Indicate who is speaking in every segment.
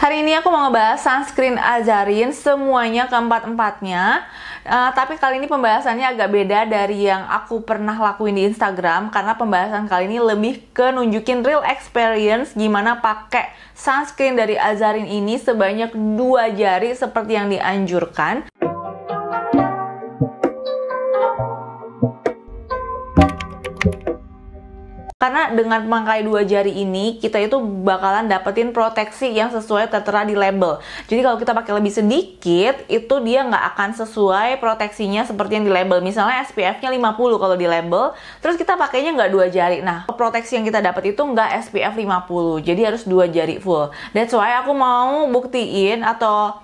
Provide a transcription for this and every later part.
Speaker 1: Hari ini aku mau ngebahas sunscreen Azarin semuanya keempat-empatnya. Tapi kali ini pembahasannya agak beda dari yang aku pernah lakuin di Instagram, karena pembahasan kali ini lebih ke nunjukin real experience gimana pakai sunscreen dari Azarin ini sebanyak 2 jari seperti yang dianjurkan. Karena dengan memakai 2 jari ini, kita itu bakalan dapetin proteksi yang sesuai tertera di label. Jadi kalau kita pakai lebih sedikit, itu dia nggak akan sesuai proteksinya seperti yang di label. Misalnya SPF-nya 50 kalau di label, terus kita pakainya nggak 2 jari. Nah, proteksi yang kita dapat itu nggak SPF 50, jadi harus 2 jari full. That's why aku mau buktiin atau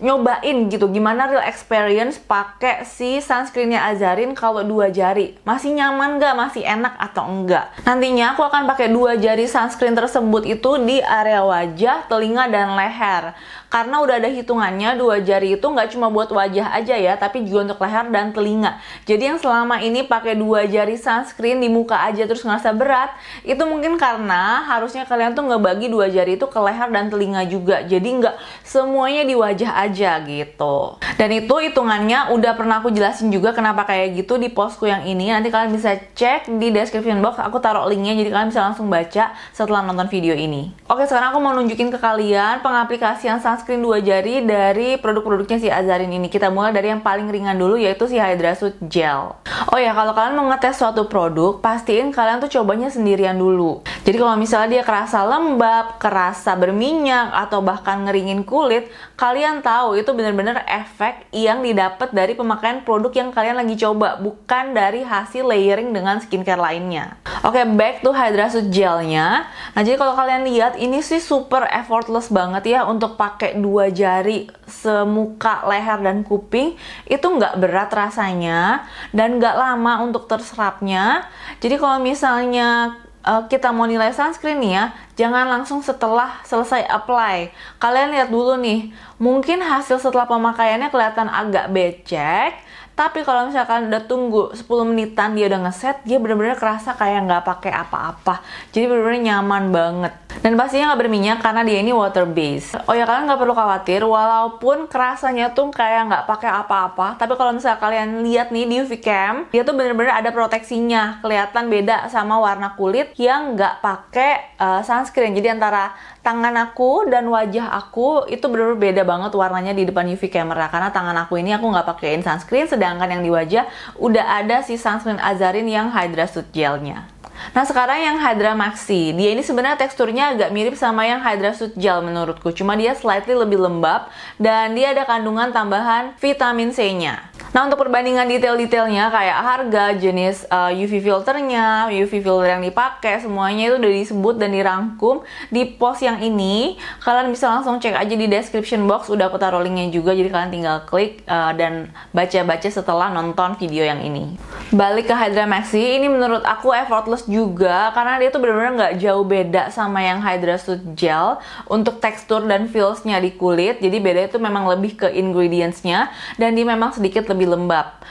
Speaker 1: nyobain gitu gimana real experience pakai si sunscreennya Azarin kalau 2 jari. Masih nyaman nggak? Masih enak atau enggak? Nantinya aku akan pakai 2 jari sunscreen tersebut itu di area wajah, telinga, dan leher. Karena udah ada hitungannya, 2 jari itu nggak cuma buat wajah aja ya, tapi juga untuk leher dan telinga. Jadi yang selama ini pakai 2 jari sunscreen di muka aja terus ngerasa berat, itu mungkin karena harusnya kalian tuh ngebagi 2 jari itu ke leher dan telinga juga. Jadi nggak semuanya di wajah aja gitu. Dan itu hitungannya udah pernah aku jelasin juga kenapa kayak gitu di postku yang ini. Nanti kalian bisa cek di description box, aku taruh linknya, jadi kalian bisa langsung baca setelah nonton video ini. Oke, sekarang aku mau nunjukin ke kalian pengaplikasian sunscreen 2 jari dari produk-produknya si Azarin ini. Kita mulai dari yang paling ringan dulu, yaitu si Hydra Suit Gel. Oh ya, kalau kalian mau ngetes suatu produk, pastiin kalian tuh cobanya sendirian dulu. Jadi kalau misalnya dia kerasa lembab, kerasa berminyak, atau bahkan ngeringin kulit, kalian tahu itu bener-bener efek yang didapat dari pemakaian produk yang kalian lagi coba, bukan dari hasil layering dengan skincare lainnya. Oke, back to Hydra Suit Gelnya. Nah, jadi kalau kalian lihat, ini sih super effortless banget ya untuk pakai 2 jari semuka, leher, dan kuping. Itu nggak berat rasanya dan nggak lama untuk terserapnya. Jadi kalau misalnya kita mau nilai sunscreen nih ya, jangan langsung setelah selesai apply. Kalian lihat dulu nih, mungkin hasil setelah pemakaiannya kelihatan agak becek, tapi kalau misalkan udah tunggu 10 menitan dia udah ngeset, dia bener-bener kerasa kayak nggak pakai apa-apa. Jadi bener-bener nyaman banget. Dan pastinya nggak berminyak karena dia ini water based. Oh ya, kalian nggak perlu khawatir, walaupun kerasanya tuh kayak nggak pakai apa-apa, tapi kalau misalnya kalian lihat nih di UV cam, dia tuh bener-bener ada proteksinya. Kelihatan beda sama warna kulit yang nggak pakai sunscreen. Jadi antara tangan aku dan wajah aku itu bener-bener beda banget warnanya di depan UV camera. Karena tangan aku ini aku nggak pakein sunscreen, sedangkan yang di wajah udah ada si sunscreen Azarin yang Hydra Suit Gelnya. Nah, sekarang yang Hydra Maxi, dia ini sebenarnya teksturnya agak mirip sama yang Hydra Suit Gel menurutku, cuma dia slightly lebih lembab dan dia ada kandungan tambahan vitamin C-nya. Nah, untuk perbandingan detail-detailnya kayak harga, jenis UV filternya, UV filter yang dipakai, semuanya itu udah disebut dan dirangkum di post yang ini. Kalian bisa langsung cek aja di description box, udah aku taruh linknya juga, jadi kalian tinggal klik dan baca-baca setelah nonton video yang ini. Balik ke Hydra Maxi, ini menurut aku effortless juga karena dia tuh bener-bener nggak jauh beda sama yang Hydra Suit Gel untuk tekstur dan feels-nya di kulit. Jadi beda itu memang lebih ke ingredients-nya dan dia memang sedikit lebih lembab.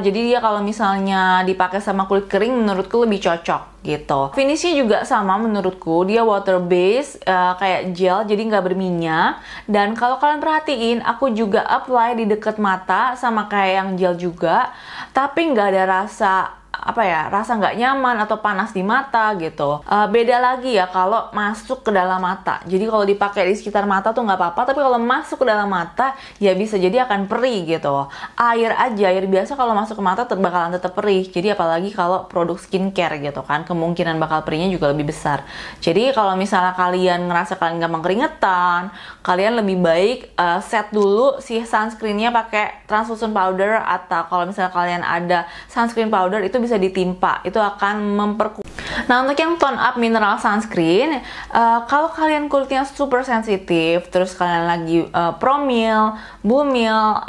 Speaker 1: Jadi dia kalau misalnya dipakai sama kulit kering menurutku lebih cocok gitu. Finishnya juga sama menurutku, dia water base kayak gel, jadi nggak berminyak. Dan kalau kalian perhatiin, aku juga apply di deket mata sama kayak yang gel juga, tapi nggak ada rasa rasa nggak nyaman atau panas di mata gitu. Beda lagi ya kalau masuk ke dalam mata. Jadi kalau dipakai di sekitar mata tuh nggak apa-apa, tapi kalau masuk ke dalam mata ya bisa jadi akan perih gitu. Air biasa kalau masuk ke mata bakalan tetap perih. Jadi apalagi kalau produk skincare gitu kan, kemungkinan bakal perihnya juga lebih besar. Jadi kalau misalnya kalian ngerasa kalian gampang keringetan, kalian lebih baik set dulu si sunscreennya pakai translucent powder, atau kalau misalnya kalian ada sunscreen powder itu bisa ditimpa, itu akan memperkuat. Nah, untuk yang tone up mineral sunscreen, kalau kalian kulitnya super sensitif, terus kalian lagi promil, bumil,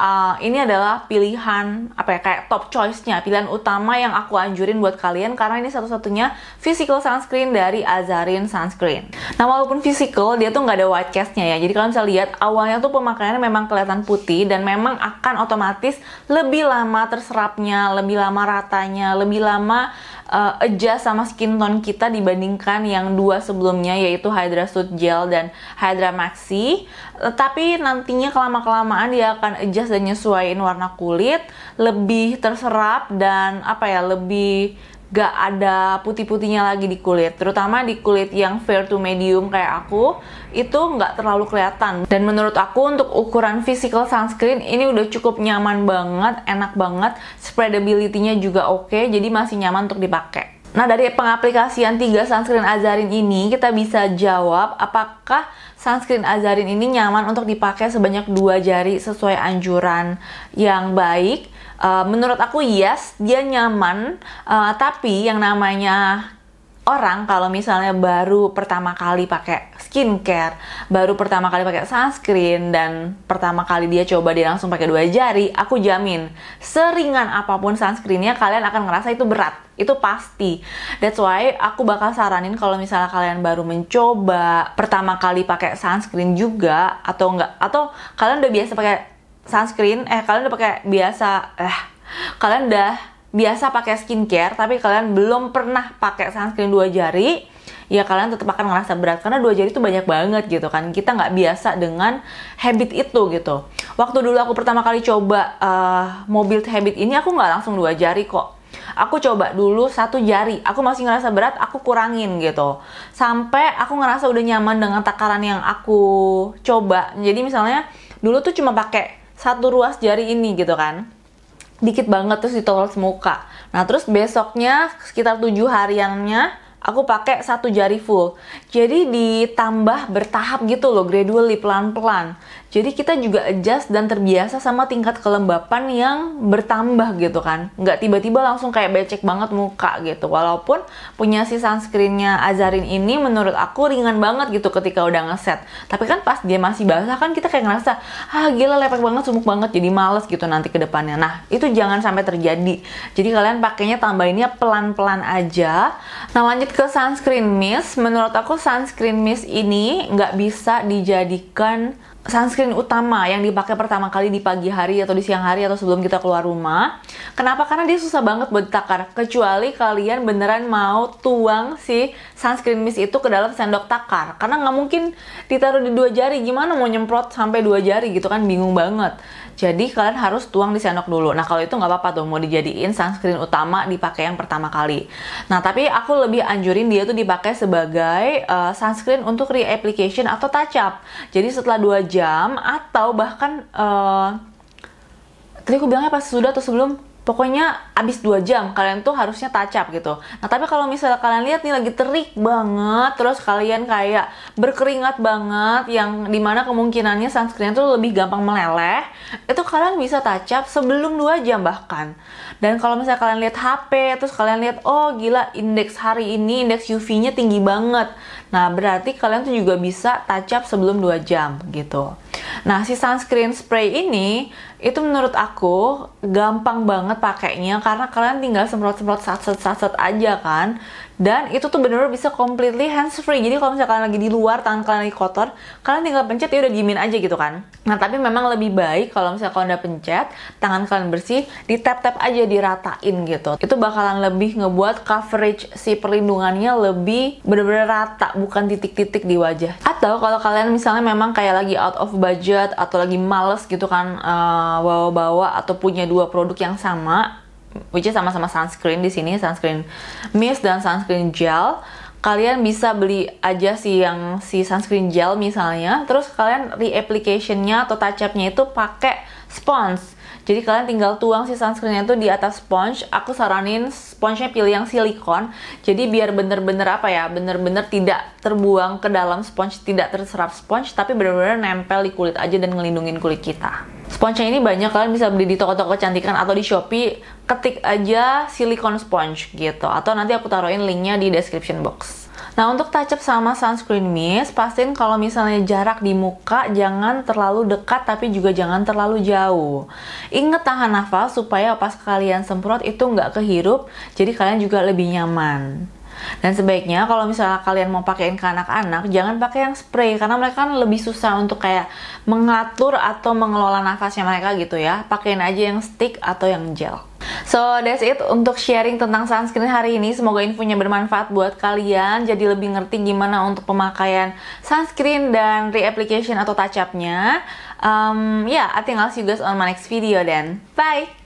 Speaker 1: ini adalah pilihan kayak top choice-nya, pilihan utama yang aku anjurin buat kalian karena ini satu-satunya physical sunscreen dari Azarin Sunscreen. Nah, walaupun physical, dia tuh nggak ada white cast-nya ya. Jadi kalian bisa lihat awalnya tuh pemakaiannya memang kelihatan putih dan memang akan otomatis lebih lama terserapnya, lebih lama ratanya, lebih lama adjust sama skin tone kita dibandingkan yang dua sebelumnya, yaitu Hydra Soot Gel dan Hydra Maxi. Tapi nantinya kelama-kelamaan dia akan adjust dan nyesuaiin warna kulit, lebih terserap dan lebih gak ada putih-putihnya lagi di kulit, terutama di kulit yang fair to medium kayak aku, itu nggak terlalu kelihatan. Dan menurut aku untuk ukuran physical sunscreen ini udah cukup nyaman banget, enak banget, spreadability-nya juga oke, jadi masih nyaman untuk dipakai. Nah, dari pengaplikasian 3 sunscreen Azarin ini, kita bisa jawab apakah sunscreen Azarin ini nyaman untuk dipakai sebanyak 2 jari sesuai anjuran yang baik. Menurut aku yes, dia nyaman, tapi yang namanya orang kalau misalnya baru pertama kali pakai skincare, baru pertama kali pakai sunscreen, dan pertama kali dia coba dia langsung pakai 2 jari, aku jamin seringan apapun sunscreennya kalian akan ngerasa itu berat, itu pasti. That's why aku bakal saranin kalau misalnya kalian baru mencoba pertama kali pakai sunscreen juga, atau kalian udah biasa pakai sunscreen, kalian udah biasa pakai skincare tapi kalian belum pernah pakai sunscreen 2 jari, ya kalian tetap akan ngerasa berat karena 2 jari itu banyak banget gitu kan. Kita nggak biasa dengan habit itu gitu. Waktu dulu aku pertama kali coba mau build habit ini, aku nggak langsung 2 jari kok. Aku coba dulu 1 jari, aku masih ngerasa berat, aku kurangin gitu. Sampai aku ngerasa udah nyaman dengan takaran yang aku coba. Jadi misalnya dulu tuh cuma pakai 1 ruas jari ini gitu kan, dikit banget, terus ditoles muka. Nah terus besoknya sekitar 7 hariannya aku pakai 1 jari full. Jadi ditambah bertahap gitu loh, gradually, pelan-pelan. Jadi kita juga adjust dan terbiasa sama tingkat kelembapan yang bertambah gitu kan. Nggak tiba-tiba langsung kayak becek banget muka gitu. Walaupun punya si sunscreennya Azarin ini menurut aku ringan banget gitu ketika udah ngeset. Tapi kan pas dia masih basah kan kita kayak ngerasa, gila lepek banget, sumuk banget, jadi males gitu nanti ke depannya. Nah itu jangan sampai terjadi. Jadi kalian pakainya tambahinnya pelan-pelan aja. Nah lanjut ke sunscreen mist. Menurut aku sunscreen mist ini nggak bisa dijadikan sunscreen utama yang dipakai pertama kali di pagi hari atau di siang hari atau sebelum kita keluar rumah. Kenapa? Karena dia susah banget buat ditakar. Kecuali kalian beneran mau tuang si sunscreen mist itu ke dalam sendok takar. Karena nggak mungkin ditaruh di 2 jari. Gimana mau nyemprot sampai 2 jari gitu kan, bingung banget. Jadi kalian harus tuang di sendok dulu. Nah kalau itu nggak apa-apa tuh, mau dijadiin sunscreen utama dipakai yang pertama kali. Nah tapi aku lebih anjurin dia tuh dipakai sebagai sunscreen untuk reapplication atau touch up. Jadi setelah 2 jam atau bahkan tadi aku bilangnya pas sudah atau sebelum, pokoknya abis 2 jam kalian tuh harusnya touch up gitu. Nah tapi kalau misalnya kalian lihat nih lagi terik banget, terus kalian kayak berkeringat banget, yang dimana kemungkinannya sunscreen tuh lebih gampang meleleh, itu kalian bisa touch up sebelum 2 jam bahkan. Dan kalau misalnya kalian lihat HP, terus kalian lihat, oh gila indeks hari ini, indeks UV-nya tinggi banget, nah berarti kalian tuh juga bisa touch up sebelum 2 jam gitu. Nah si sunscreen spray ini itu menurut aku gampang banget pakainya karena kalian tinggal semprot-semprot satset aja kan. Dan itu tuh bener-bener bisa completely hands free. Jadi kalau misalnya kalian lagi di luar, tangan kalian lagi kotor, kalian tinggal pencet ya udah diemin aja gitu kan. Nah tapi memang lebih baik kalau misalnya kalian udah pencet, tangan kalian bersih, di tap-tap aja, diratain gitu. Itu bakalan lebih ngebuat coverage si perlindungannya lebih bener-bener rata, bukan titik-titik di wajah. Atau kalau kalian misalnya memang kayak lagi out of budget atau lagi males gitu kan, bawa-bawa atau punya 2 produk yang sama, which is sama-sama sunscreen di sini, sunscreen mist dan sunscreen gel. Kalian bisa beli aja si sunscreen gel misalnya, terus kalian reapplication-nya atau touch up-nya itu pakai sponge. Jadi kalian tinggal tuang si sunscreen-nya itu di atas sponge. Aku saranin sponge-nya pilih yang silikon. Jadi biar bener-bener bener-bener tidak terbuang ke dalam sponge, tidak terserap sponge, tapi bener-bener nempel di kulit aja dan ngelindungin kulit kita. Sponge-nya ini banyak, kalian bisa beli di toko-toko kecantikan atau di Shopee, ketik aja silikon sponge gitu. Atau nanti aku taruhin linknya di description box. Nah untuk touch up sama sunscreen mist, pastiin kalau misalnya jarak di muka jangan terlalu dekat tapi juga jangan terlalu jauh. Ingat tahan nafas supaya pas kalian semprot itu nggak kehirup, jadi kalian juga lebih nyaman. Dan sebaiknya kalau misalnya kalian mau pakein ke anak-anak, jangan pakai yang spray karena mereka kan lebih susah untuk kayak mengatur atau mengelola nafasnya mereka gitu ya. Pakein aja yang stick atau yang gel. So that's it untuk sharing tentang sunscreen hari ini. Semoga infonya bermanfaat buat kalian, jadi lebih ngerti gimana untuk pemakaian sunscreen dan reapplication atau touch up-nya. Yeah, I think I'll see you guys on my next video then. Bye!